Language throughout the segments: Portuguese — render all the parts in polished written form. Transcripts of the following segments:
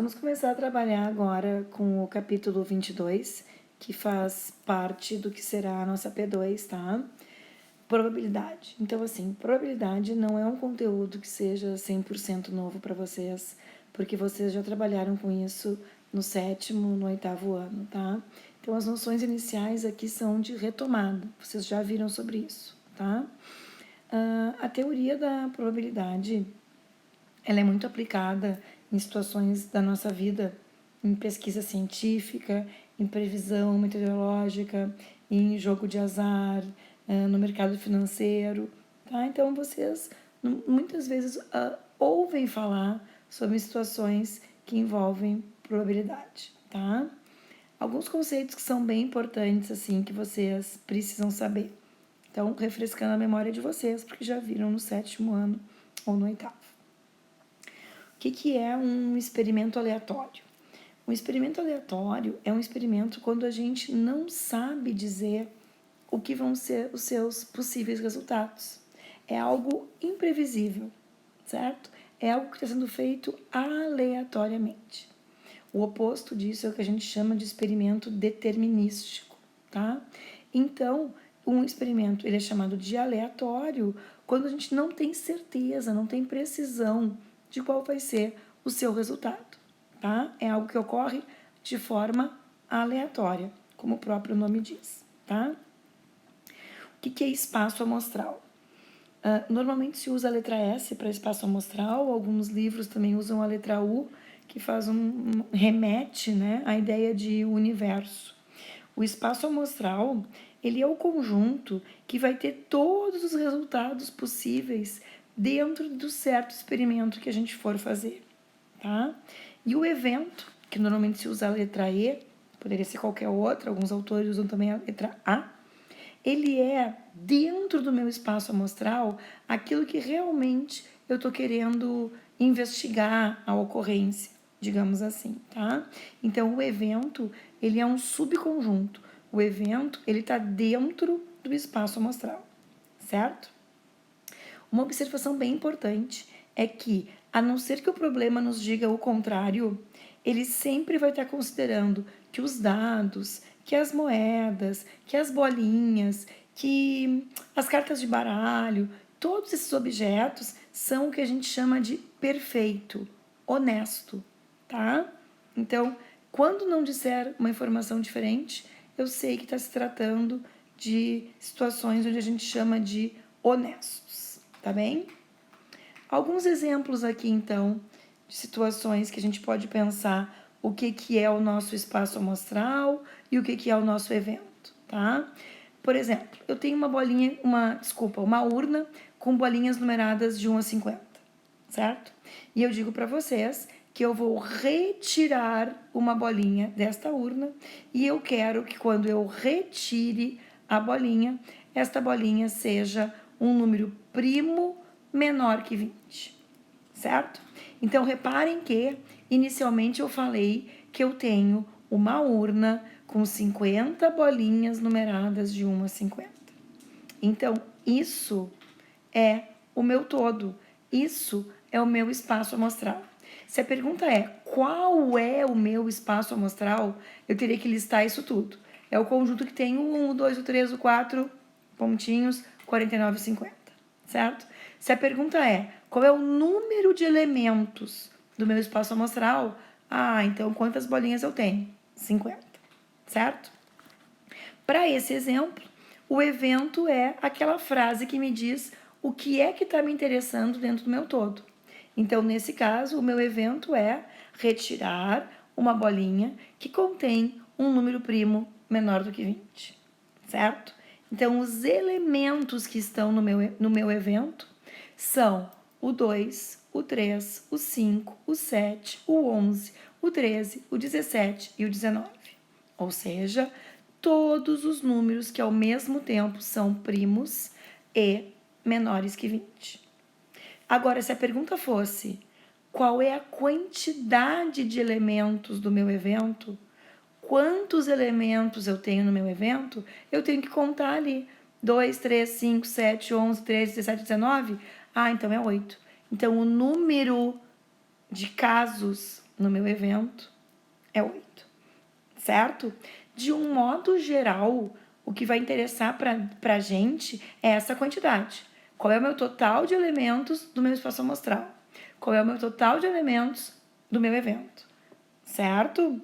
Vamos começar a trabalhar agora com o capítulo 22, que faz parte do que será a nossa P2, tá? Probabilidade. Então, assim, probabilidade não é um conteúdo que seja 100% novo para vocês, porque vocês já trabalharam com isso no 7º, no 8º ano, tá? Então, as noções iniciais aqui são de retomada, vocês já viram sobre isso, tá? A teoria da probabilidade, ela é muito aplicada em situações da nossa vida, em pesquisa científica, em previsão meteorológica, em jogo de azar, no mercado financeiro, tá? Então, vocês muitas vezes ouvem falar sobre situações que envolvem probabilidade, tá? Alguns conceitos que são bem importantes, assim, que vocês precisam saber. Então, refrescando a memória de vocês, porque já viram no 7º ano ou no 8º. O que é um experimento aleatório? Um experimento aleatório é um experimento quando a gente não sabe dizer o que vão ser os seus possíveis resultados. É algo imprevisível, certo? É algo que está sendo feito aleatoriamente. O oposto disso é o que a gente chama de experimento determinístico, tá? Então, um experimento ele é chamado de aleatório quando a gente não tem certeza, não tem precisão de qual vai ser o seu resultado, tá? É algo que ocorre de forma aleatória, como o próprio nome diz, tá? O que é espaço amostral? Normalmente se usa a letra S para espaço amostral, alguns livros também usam a letra U, que faz remete, né, à ideia de universo. O espaço amostral, ele é o conjunto que vai ter todos os resultados possíveis dentro do certo experimento que a gente for fazer, tá? E o evento, que normalmente se usa a letra E, poderia ser qualquer outra, alguns autores usam também a letra A, ele é, dentro do meu espaço amostral, aquilo que realmente eu estou querendo investigar a ocorrência, digamos assim, tá? Então, o evento, ele é um subconjunto. O evento, ele está dentro do espaço amostral, certo? Uma observação bem importante é que, a não ser que o problema nos diga o contrário, ele sempre vai estar considerando que os dados, que as moedas, que as bolinhas, que as cartas de baralho, todos esses objetos são o que a gente chama de perfeito, honesto, tá? Então, quando não disser uma informação diferente, eu sei que está se tratando de situações onde a gente chama de honestos, tá bem? Alguns exemplos aqui, então, de situações que a gente pode pensar o que é o nosso espaço amostral e o que é o nosso evento, tá? Por exemplo, eu tenho uma urna com bolinhas numeradas de 1 a 50, certo? E eu digo para vocês que eu vou retirar uma bolinha desta urna e eu quero que quando eu retire a bolinha, esta bolinha seja um número primo menor que 20, certo? Então, reparem que, inicialmente, eu falei que eu tenho uma urna com 50 bolinhas numeradas de 1 a 50. Então, isso é o meu todo. Isso é o meu espaço amostral. Se a pergunta é qual é o meu espaço amostral, eu teria que listar isso tudo. É o conjunto que tem o 1, o 2, o 3, o 4, pontinhos, 49 e 50, certo? Se a pergunta é qual é o número de elementos do meu espaço amostral, então quantas bolinhas eu tenho? 50, certo? Para esse exemplo, o evento é aquela frase que me diz o que é que está me interessando dentro do meu todo. Então, nesse caso, o meu evento é retirar uma bolinha que contém um número primo menor do que 20, certo? Então, os elementos que estão no meu evento são o 2, o 3, o 5, o 7, o 11, o 13, o 17 e o 19. Ou seja, todos os números que ao mesmo tempo são primos e menores que 20. Agora, se a pergunta fosse qual é a quantidade de elementos do meu evento, quantos elementos eu tenho no meu evento, eu tenho que contar ali 2, 3, 5, 7, 11, 13, 17, 19. Então é 8. Então, o número de casos no meu evento é 8, certo? De um modo geral, o que vai interessar para a gente é essa quantidade. Qual é o meu total de elementos do meu espaço amostral? Qual é o meu total de elementos do meu evento? Certo?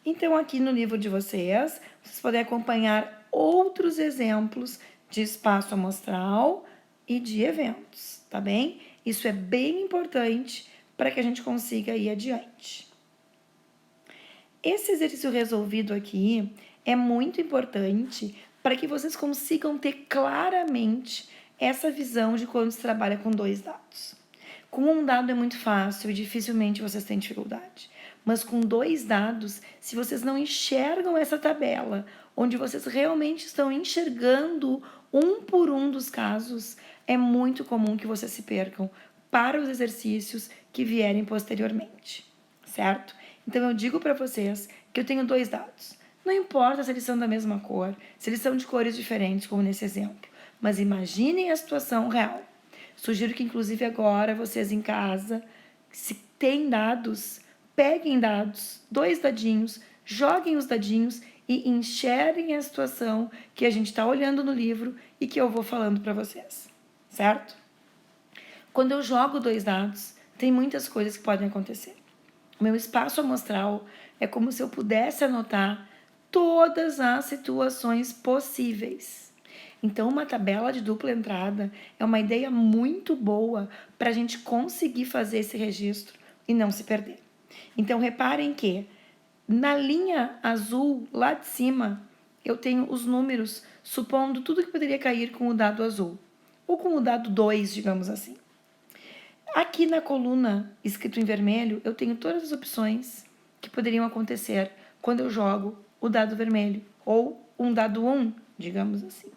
Então, aqui no livro de vocês podem acompanhar outros exemplos de espaço amostral e de eventos, tá bem? Isso é bem importante para que a gente consiga ir adiante. Esse exercício resolvido aqui é muito importante para que vocês consigam ter claramente essa visão de quando se trabalha com 2 dados. Com um dado é muito fácil e dificilmente vocês têm dificuldade. Mas com 2 dados, se vocês não enxergam essa tabela, onde vocês realmente estão enxergando um por um dos casos, é muito comum que vocês se percam para os exercícios que vierem posteriormente, certo? Então eu digo para vocês que eu tenho 2 dados. Não importa se eles são da mesma cor, se eles são de cores diferentes, como nesse exemplo, mas imaginem a situação real. Sugiro que, inclusive, agora vocês em casa, se tem dados, peguem dados, 2 dadinhos, joguem os dadinhos e enxerguem a situação que a gente está olhando no livro e que eu vou falando para vocês, certo? Quando eu jogo 2 dados, tem muitas coisas que podem acontecer. O meu espaço amostral é como se eu pudesse anotar todas as situações possíveis. Então, uma tabela de dupla entrada é uma ideia muito boa para a gente conseguir fazer esse registro e não se perder. Então, reparem que na linha azul, lá de cima, eu tenho os números, supondo tudo que poderia cair com o dado azul, ou com o dado 2, digamos assim. Aqui na coluna, escrito em vermelho, eu tenho todas as opções que poderiam acontecer quando eu jogo o dado vermelho, ou um dado 1, digamos assim.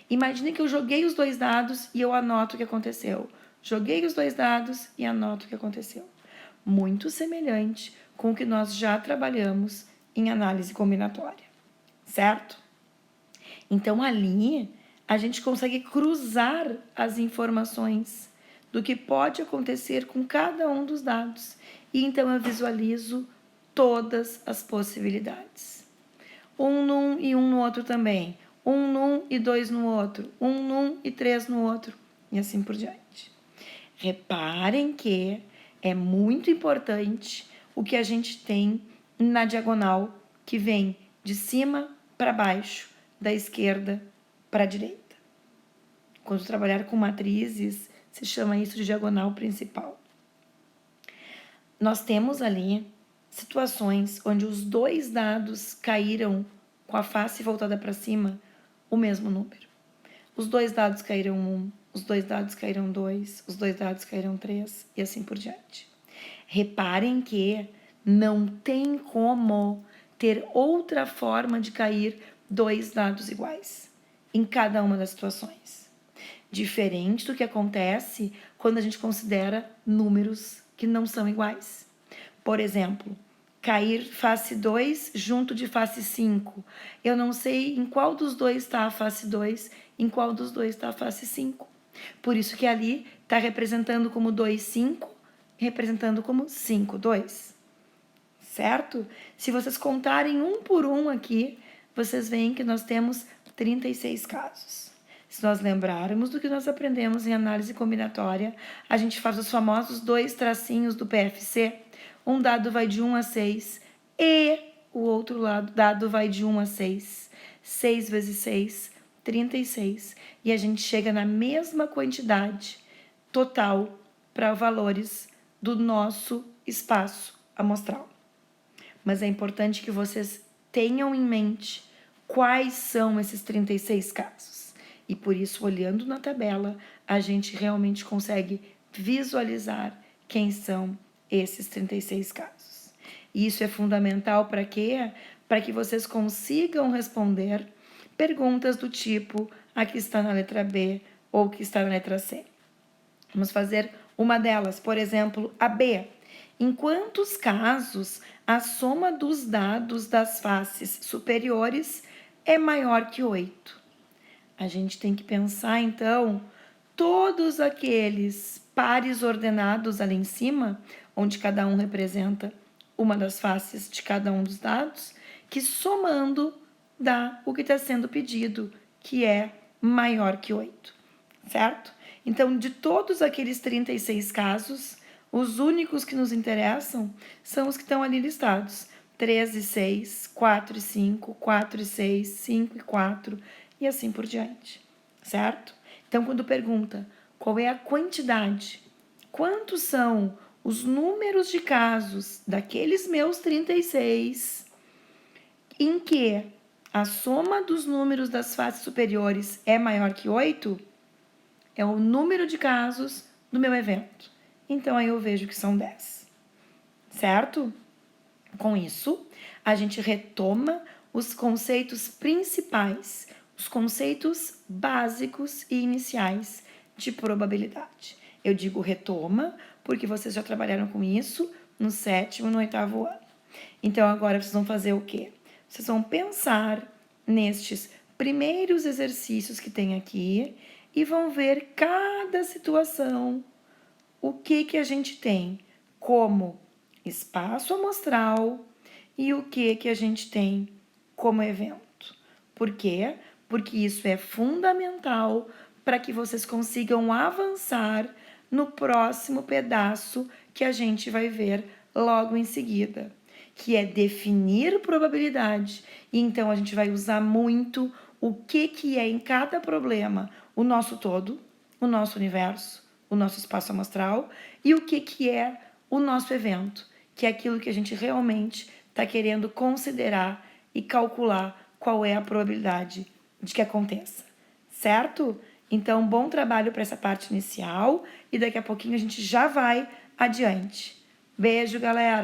Imagine que eu joguei os 2 dados e eu anoto o que aconteceu. Joguei os 2 dados e anoto o que aconteceu. Muito semelhante com o que nós já trabalhamos em análise combinatória, certo? Então, ali, a gente consegue cruzar as informações do que pode acontecer com cada um dos dados. E então eu visualizo todas as possibilidades. Um num e um no outro também. Um num e 2 no outro. Um num e 3 no outro. E assim por diante. Reparem que é muito importante o que a gente tem na diagonal, que vem de cima para baixo, da esquerda para a direita. Quando trabalhar com matrizes, se chama isso de diagonal principal. Nós temos ali situações onde os 2 dados caíram com a face voltada para cima, o mesmo número. Os 2 dados caíram 1, os 2 dados caíram 2, os 2 dados caíram 3 e assim por diante. Reparem que não tem como ter outra forma de cair 2 dados iguais em cada uma das situações. Diferente do que acontece quando a gente considera números que não são iguais. Por exemplo, cair face 2 junto de face 5. Eu não sei em qual dos dois está a face 2, em qual dos dois está a face 5. Por isso que ali está representando como 2, 5, representando como 5, 2. Certo? Se vocês contarem um por um aqui, vocês veem que nós temos 36 casos. Se nós lembrarmos do que nós aprendemos em análise combinatória, a gente faz os famosos 2 tracinhos do PFC. Um dado vai de 1 a 6 e o outro dado vai de 1 a 6. 6 vezes 6, 36. E a gente chega na mesma quantidade total para valores do nosso espaço amostral. Mas é importante que vocês tenham em mente quais são esses 36 casos. E por isso, olhando na tabela, a gente realmente consegue visualizar quem são esses 36 casos. E isso é fundamental para quê? Para que vocês consigam responder perguntas do tipo a que está na letra B ou que está na letra C. Vamos fazer uma delas, por exemplo, a B. Em quantos casos a soma dos dados das faces superiores é maior que 8? A gente tem que pensar, então, todos aqueles pares ordenados ali em cima, onde cada um representa uma das faces de cada um dos dados, que somando dá o que está sendo pedido, que é maior que 8, certo? Então, de todos aqueles 36 casos, os únicos que nos interessam são os que estão ali listados. 3 e 6, 4 e 5, 4 e 6, 5 e 4 e assim por diante, certo? Então, quando pergunta qual é a quantidade, quantos são os números de casos daqueles meus 36 em que a soma dos números das faces superiores é maior que 8, é o número de casos do meu evento. Então, aí eu vejo que são 10, certo? Com isso, a gente retoma os conceitos principais, os conceitos básicos e iniciais de probabilidade. Eu digo retoma porque vocês já trabalharam com isso no 7º e no 8º ano. Então, agora vocês vão fazer o quê? Vocês vão pensar nestes primeiros exercícios que tem aqui e vão ver cada situação, o que a gente tem como espaço amostral e o que a gente tem como evento. Por quê? Porque isso é fundamental para que vocês consigam avançar no próximo pedaço que a gente vai ver logo em seguida, que é definir probabilidade. E então a gente vai usar muito o que é em cada problema o nosso todo, o nosso universo, o nosso espaço amostral e o que é o nosso evento, que é aquilo que a gente realmente está querendo considerar e calcular qual é a probabilidade de que aconteça, certo? Então, bom trabalho para essa parte inicial e daqui a pouquinho a gente já vai adiante. Beijo, galera!